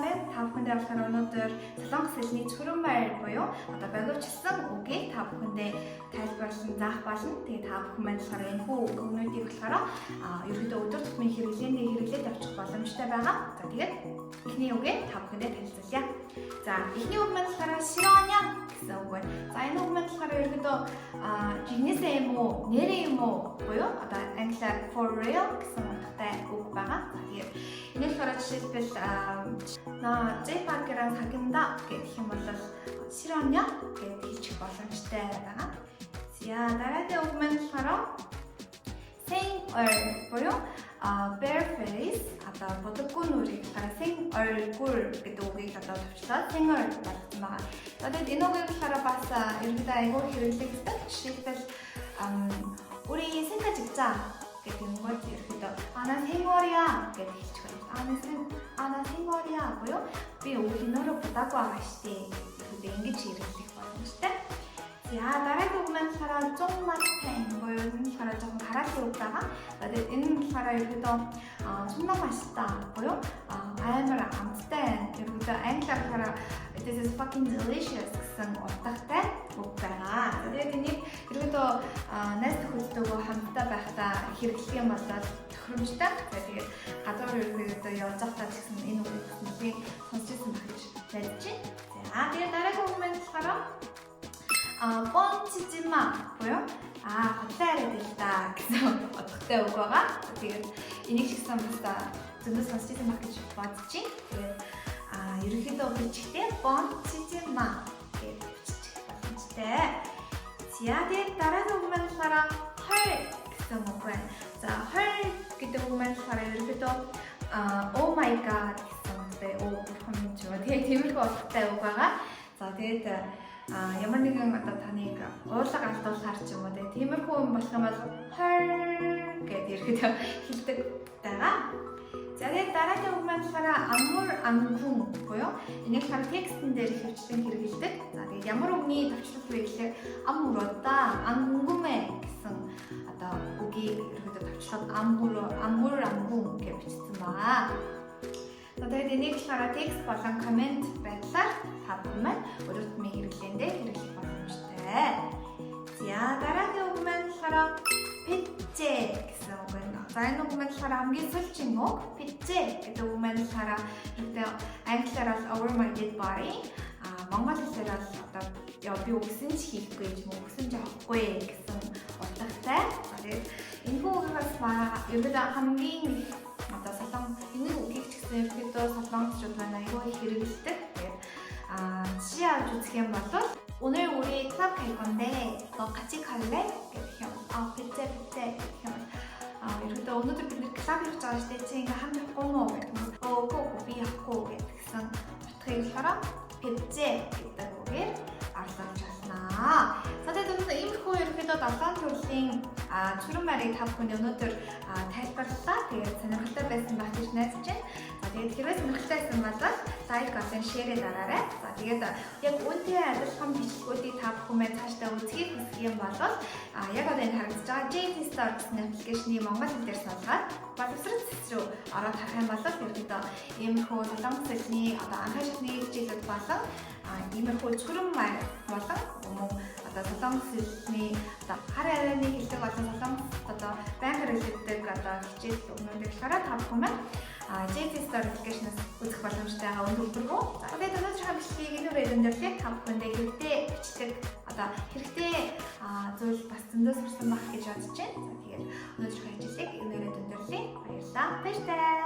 байна. Та бүхэндээ болохоор өнөөдөр Солонгос хэлний чүрэн байр буюу одоо боловчилсан үгийг та бүхэндээ тайлбарлан заах болно. Тэгээ та бүхэн маань болохоор энэ хүү үгнүүдийг болохоор ерөнхийдөө өдөр тутмын хэрэглээний хэрэглээд авчих боломжтой байгаа. За тэгээд эхний үгийг та бүхэндээ танилцуулъя. За эхний үг маань болохоор 싫어하냐 гэсэн үг байна. За энэ үг маань болохоор ерөнхийдөө жигнэсээ юм уу, нэрээ юм уу буюу одоо англиар for real гэсэн утгатай үг байгаа. За тэгээд энэ болохоор жишээлбэл 나 J-Park이랑 사귄다 гэх юм бол 싫어하냐 гэж хэлчих боломжтой байгаа. За дараагийн үг маань болохоор 생얼 буюу bare face одоо бодоггүй нүрийг болохоор 생 얼굴 гэдэг үгийг одоо төвчлээд 생얼 болсон байгаа. Тэгээд энэ үгийг болохоор бас ерөнхийдөө айгүй хэрэглэгддэг. Жишээлбэл 우리 생사 찍자 гэдэг нь бол ерөнхийдөө 나 생얼이야 гэж хэлчих байна. 나 생얼이야 буюу би өөрийнхөө бодаагүй байгаа штеп. Ерөнхийдөө ингэж хэрэглэх боломжтой. За дараагийн үг маань болохоор 좀맛탱 буюу энэ болохоор жоохон гараалын үг байгаа. Тэгээд энэ нь болохоор ерөнхийдөө 존나 맛있다 буюу амар амттай. Ерөнхийдөө англиар болохоор this is fucking delicious гэсэн утгатай үг байгаа. Тэгээд энийг ерөнхийдөө найз нөхөдтэйгөө хамтдаа байхдаа хэрэглэх юм бол тохиромжтой. Тэгээд гадуур ерөнхийдөө явж байхдаа гэсэн энэ үгийг нэгийг сонсчихсан байх гэж найдаж байна. За тэгээд дараагийн үг маань болохоор 뻥치지마 буюу хотлоо яриад л да гэсэн утгатай үг байгаа. Тэгээд энийг шигсэн бас зөндөө сонсчихсан байх гэж бодож байна. Тэгээд ерөнхийдөө бичгтээ 뻥치지마 гэж бичих боломжтой. За тэгээд дараагийн үг маань болохоор 헐 гэсэн үг байна. За 헐 гэдэг үг маань болохоор ерөнхийдөө oh my god гэсэн үгтэй бурхан минь ч юм. Тэгээд тиймэрхүү утгатай үг байгаа. За тэгээд ямар нэгэн одоо таныг уулга алдуулахар ч юм уу тиймэрхүү юм болох юм бол хор гэдэг ерөөдөө хэлдэг байгаа. За тэгээд дараагийн үг маань болохоор аммур ангүн буюу энийг болохоор текстэн дээр хөвчлэн хэрэгэлдэг. За тэгээд ямар үгний төвчлөл вэ гэхээр аммуруудаа ангүмэ гэсэн одоо үгийг ерөөдөө төвчлөөд аммур ангүн гэж бичсэн байгаа. За тэгээд энийг болохоор текст болон коммент байдлаар та бүхэн маань өдөр тутмын хэрэглээндээ хэрэглэх боломжтой. За дараагийн үг маань болохоор пит제 гэсэн үг байна. За энэ үг маань болохоор хамгийн сүүлчийн үг пит제 гэдэг үг маань болохоор англиар бол over my dead body, монгол хэлээр бол одоо би өгсөн ч хийхгүй ч юм уу өгсөн ч авахгүй гэсэн утгатай. За тэгээд энэ үгээс ерөнхийдөө хамгийн одоо энэ үгийг ч гэсэн ерөнхийдөө солонгосчууд маань аягүй хэрэглэдэг. Тэгээд жишээ авч үзэх юм бол 오늘 우리 클럽 갈 건데 너 같이 갈래? гэх юм. пит제 гэх юм. ерөнхийдөө өнөөдөр бид клуб явж байгаа шүү дээ. Чи ингээ хамт явахгүй мó гэх юм. би явахгүй гэсэн утгыг болохоор пит제 гэдэг үгээр арлуулж байна. За тэгээд иймэрхүү ерөнхийдөө 7 төрлийн чүрэн байрыг та бүхэнд өнөөдөр тайлбарлалаа. Тэгээд сонирхолтой байсан байх гэж найдаж байна. За тэгээд хэрвээ сонирхолтой байсан бол лайк болон шеэрээ дараарай. За тэгээд яг үүнтэй адилхан бичлэгүүдийг та бүхэн маань цаашдаа үзхийг хүсэх юм бол яг одоо энэ харагдаж байгаа JT Store гэсэн аппликейшнийг монгол хэлээр суулгаад боловсрол цэц рүү ороод харах юм бол ерөнхийдөө иймэрхүү солонгос хэлний одоо анхны шатны хичээлүүд болон иймэрхүү чүрэн байр болон мөн одоо солонгос хэлний одоо хар ярианы хэллэг болон солонгос одоо байнга хэрэглэдэг одоо хичээл өгнүүдийг болохоор та бүхэн маань JT Store application-аас үзэх боломжтой байгаа өндөр бүргөө. За тэгээд өнөөдрийнхөө бичлэгийг энэ үрээр өндөрлөе. Та бүхэндээ хэрэгтэй бичлэг одоо хэрэгтэй зүйл бас зөндөө сурсан байх гэж бодож байна. За тэгээд өнөөдрийнхөө хичээлийг энэ үрээр өндөрлөе. Баярлалаа. Баяртай.